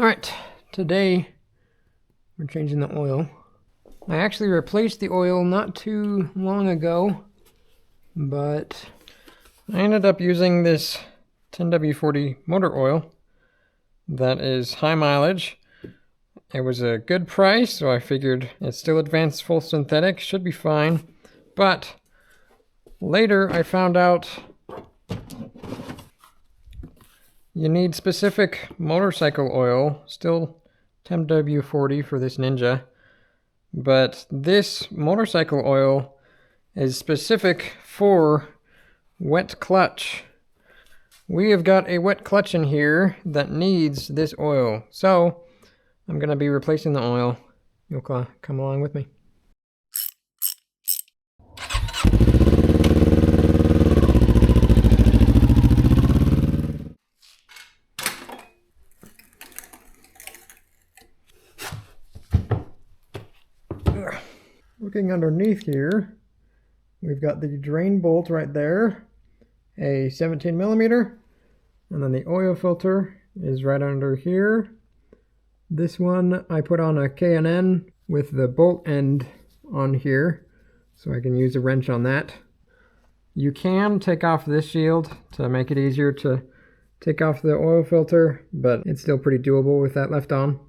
Alright, today we're changing the oil. I actually replaced the oil not too long ago, but I ended up using this 10W40 motor oil that is high mileage. It was a good price, so I figured it's still advanced full synthetic, should be fine. But later I found out you need specific motorcycle oil, still 10W40 for this Ninja, but this motorcycle oil is specific for wet clutch. We have got a wet clutch in here that needs this oil, so I'm going to be replacing the oil. You'll come along with me. Looking underneath here, we've got the drain bolt right there, a 17 millimeter, and then the oil filter is right under here. This one I put on a K&N with the bolt end on here, so I can use a wrench on that. You can take off this shield to make it easier to take off the oil filter, but it's still pretty doable with that left on.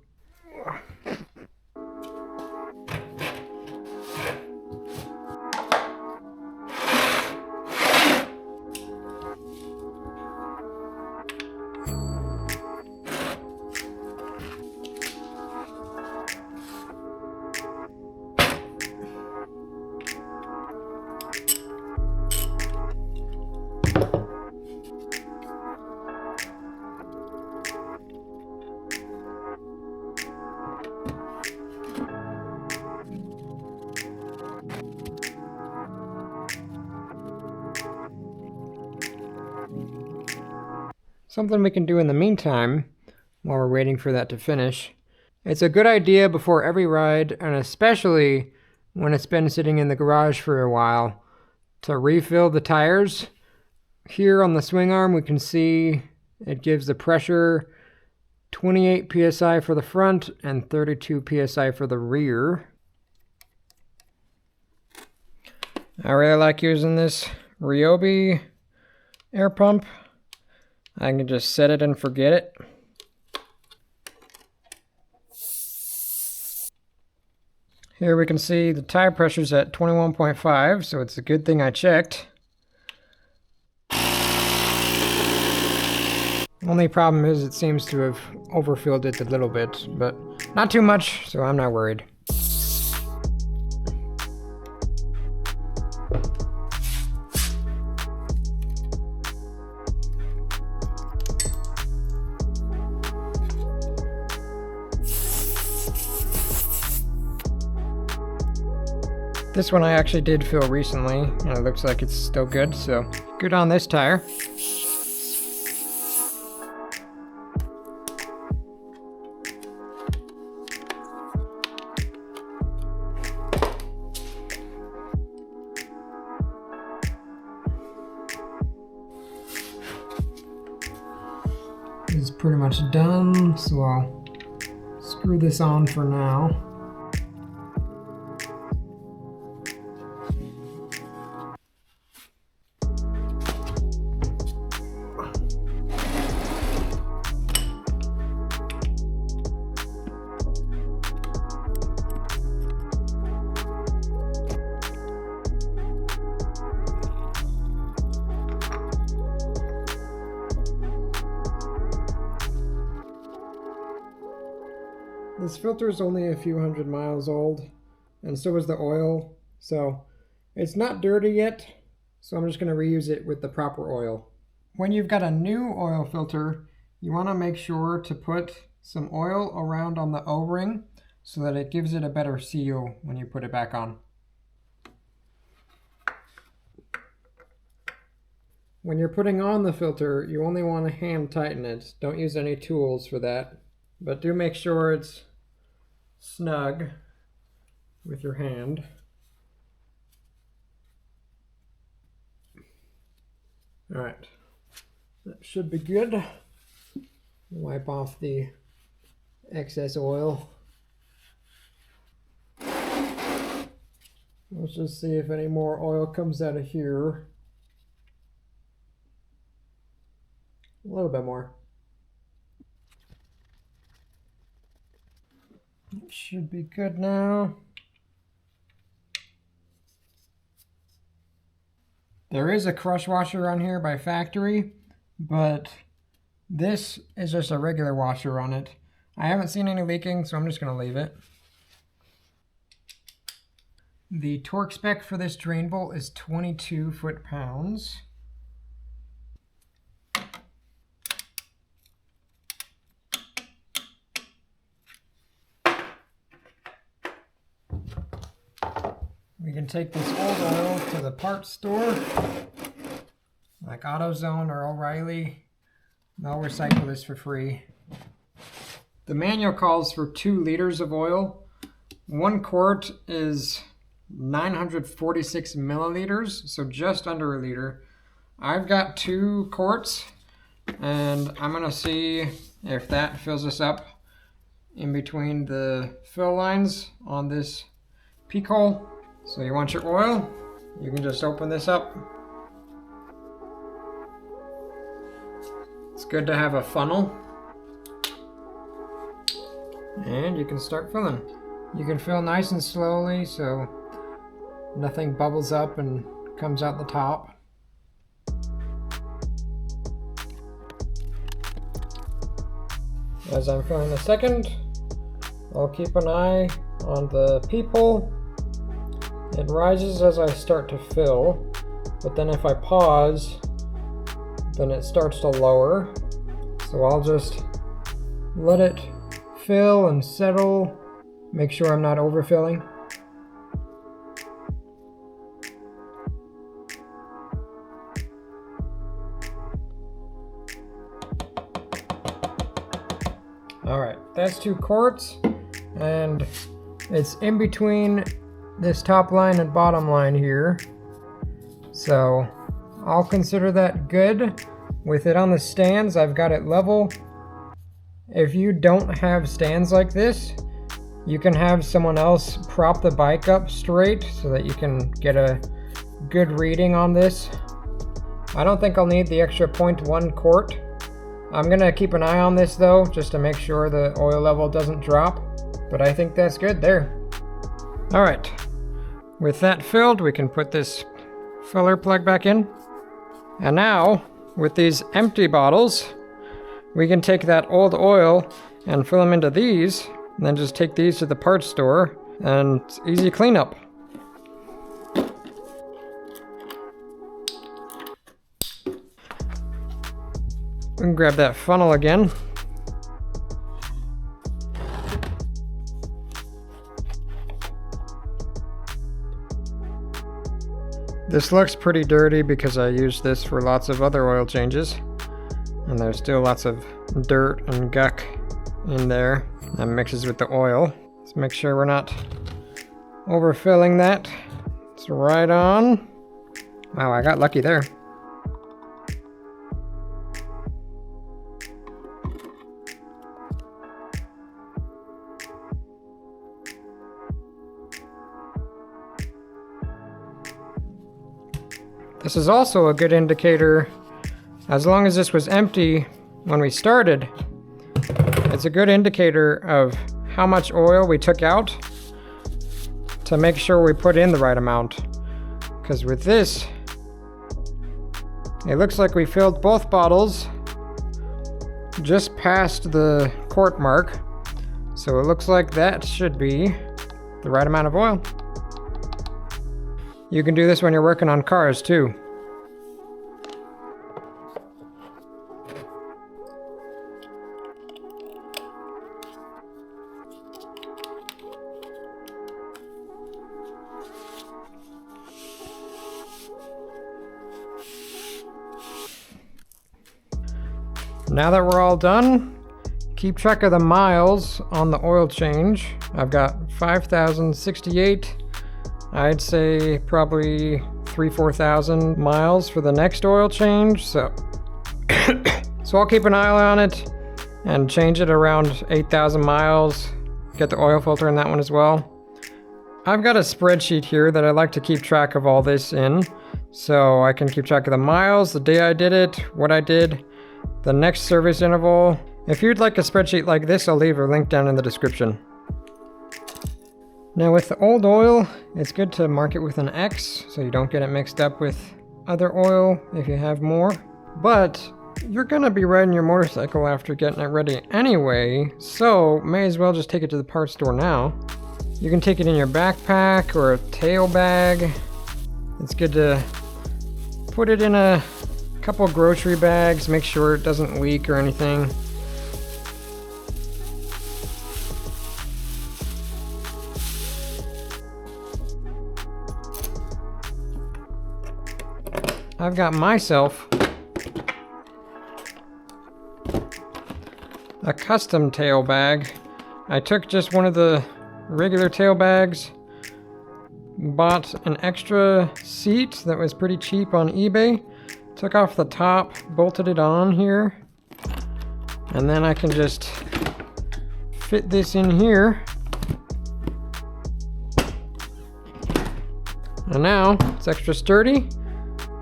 Something we can do in the meantime, while we're waiting for that to finish. It's a good idea before every ride, and especially when it's been sitting in the garage for a while, to refill the tires. Here on the swing arm we can see it gives the pressure 28 psi for the front and 32 psi for the rear. I really like using this Ryobi air pump. I can just set it and forget it. Here we can see the tire pressure's at 21.5, so it's a good thing I checked. Only problem is it seems to have overfilled it a little bit, but not too much, so I'm not worried. This one I actually did fill recently, and it looks like it's still good, so good on this tire. This is pretty much done, so I'll screw this on for now. This filter is only a few hundred miles old, and so is the oil, so it's not dirty yet, so I'm just going to reuse it with the proper oil. When you've got a new oil filter, you want to make sure to put some oil around on the O-ring so that it gives it a better seal when you put it back on. When you're putting on the filter, you only want to hand tighten it. Don't use any tools for that, but do make sure it's snug with your hand. All right, that should be good. Wipe off the excess oil. Let's just see if any more oil comes out of here. A little bit more. It should be good now. There is a crush washer on here by factory, but this is just a regular washer on it. I haven't seen any leaking, so I'm just going to leave it. The torque spec for this drain bolt is 22 foot-pounds. We can take this old oil to the parts store, like AutoZone or O'Reilly. They'll recycle this for free. The manual calls for 2 liters of oil. 1 quart is 946 milliliters, so just under a liter. I've got 2 quarts, and I'm gonna see if that fills us up in between the fill lines on this peak hole. So you want your oil, you can just open this up. It's good to have a funnel. And you can start filling. You can fill nice and slowly so nothing bubbles up and comes out the top. As I'm filling the second, I'll keep an eye on the peephole. It rises as I start to fill, but then if I pause, then it starts to lower. So I'll just let it fill and settle, make sure I'm not overfilling. Alright, that's 2 quarts, and it's in between this top line and bottom line here. So I'll consider that good. With it on the stands, I've got it level. If you don't have stands like this, you can have someone else prop the bike up straight so that you can get a good reading on this. I don't think I'll need the extra 0.1 quart. I'm gonna keep an eye on this though, just to make sure the oil level doesn't drop, but I think that's good there. All right, with that filled, we can put this filler plug back in. And now, with these empty bottles, we can take that old oil and fill them into these, and then just take these to the parts store, and it's easy cleanup. We can grab that funnel again. This looks pretty dirty because I used this for lots of other oil changes. And there's still lots of dirt and guck in there that mixes with the oil. Let's make sure we're not overfilling that. It's right on. Wow, I got lucky there. This is also a good indicator, as long as this was empty when we started, it's a good indicator of how much oil we took out to make sure we put in the right amount. Because with this, it looks like we filled both bottles just past the quart mark. So it looks like that should be the right amount of oil. You can do this when you're working on cars too. Now that we're all done, keep track of the miles on the oil change. I've got 5,068. I'd say probably 3,000-4,000 miles for the next oil change. So I'll keep an eye on it and change it around 8,000 miles. Get the oil filter in that one as well. I've got a spreadsheet here that I like to keep track of all this in. So I can keep track of the miles, the day I did it, what I did, the next service interval. If you'd like a spreadsheet like this, I'll leave a link down in the description. Now with the old oil, it's good to mark it with an X so you don't get it mixed up with other oil if you have more. But you're gonna be riding your motorcycle after getting it ready anyway, so may as well just take it to the parts store now. You can take it in your backpack or a tail bag. It's good to put it in a couple grocery bags, make sure it doesn't leak or anything. I've got myself a custom tail bag. I took just one of the regular tail bags, bought an extra seat that was pretty cheap on eBay, took off the top, bolted it on here, and then I can just fit this in here. And now it's extra sturdy,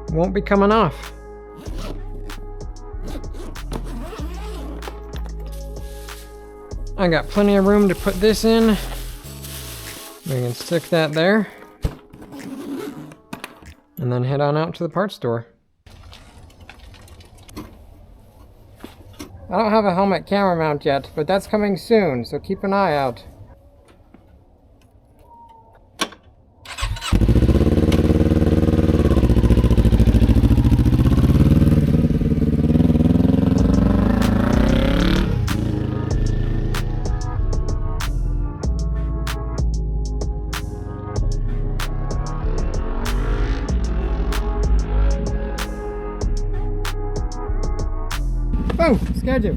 won't be coming off. I got plenty of room to put this in. We can stick that there. And then head on out to the parts store. I don't have a helmet camera mount yet, but that's coming soon, so keep an eye out. Oh, schedule.